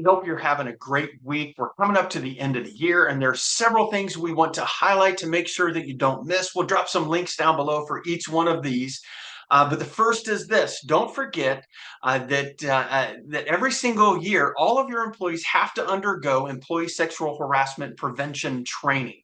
We hope you're having a great week. We're coming up to the end of the year, and there's several things we want to highlight to make sure that you don't miss. We'll drop some links down below for each one of these. But the first is this: don't forget that every single year, all of your employees have to undergo employee sexual harassment prevention training.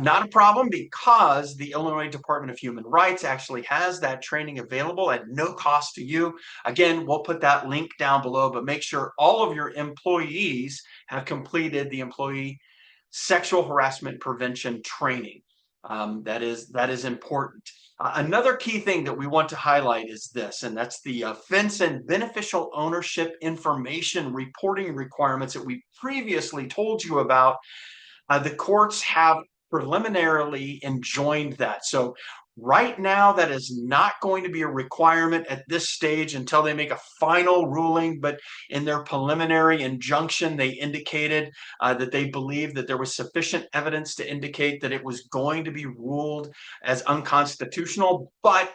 Not a problem because the Illinois Department of Human Rights actually has that training available at no cost to you. Again, we'll put that link down below, but make sure all of your employees have completed the employee sexual harassment prevention training. That is important. Another key thing that we want to highlight is this, and that's the FinCEN beneficial ownership information reporting requirements that we previously told you about. The courts have preliminarily enjoined that. So right now, that is not going to be a requirement at this stage until they make a final ruling. But in their preliminary injunction, they indicated that they believe that there was sufficient evidence to indicate that it was going to be ruled as unconstitutional. But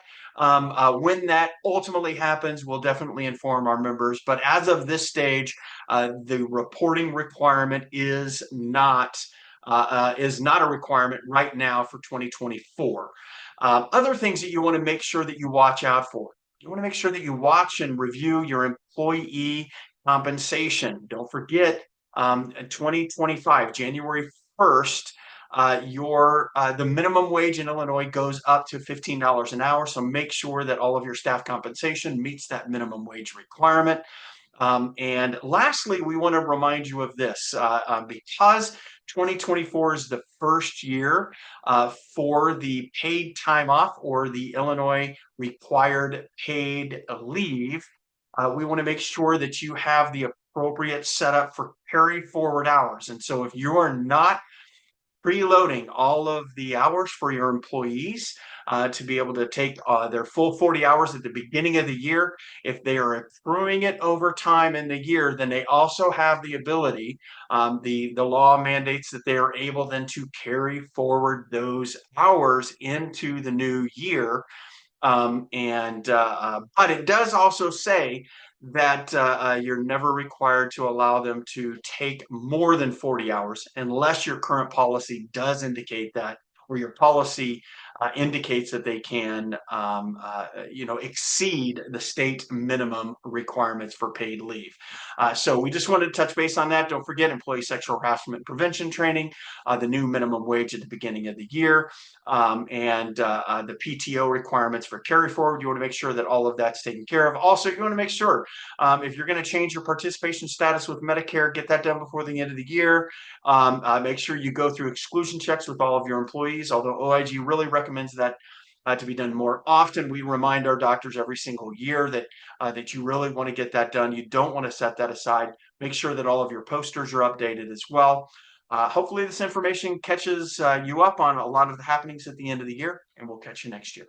when that ultimately happens, we'll definitely inform our members. But as of this stage, the reporting requirement is not a requirement right now for 2024. Other things that you want to make sure that you watch out for. You want to make sure that you watch and review your employee compensation. Don't forget, 2025, January 1st, the minimum wage in Illinois goes up to $15 an hour. So make sure that all of your staff compensation meets that minimum wage requirement. And lastly, we want to remind you of this, because 2024 is the first year for the paid time off or the Illinois required paid leave. We want to make sure that you have the appropriate setup for carry forward hours. And so if you are not preloading all of the hours for your employees to be able to take their full 40 hours at the beginning of the year. If they are accruing it over time in the year, then they also have the ability, the law mandates that they are able then to carry forward those hours into the new year. But it does also say that you're never required to allow them to take more than 40 hours unless your current policy does indicate that, or your policy indicates that they can, exceed the state minimum requirements for paid leave. So we just wanted to touch base on that. Don't forget employee sexual harassment prevention training, the new minimum wage at the beginning of the year, and the PTO requirements for carry forward. You want to make sure that all of that's taken care of. Also, you want to make sure if you're going to change your participation status with Medicare, get that done before the end of the year. Make sure you go through exclusion checks with all of your employees, although OIG really recommends that to be done more often. We remind our doctors every single year that you really want to get that done. You don't want to set that aside. Make sure that all of your posters are updated as well. Hopefully this information catches you up on a lot of the happenings at the end of the year, and we'll catch you next year.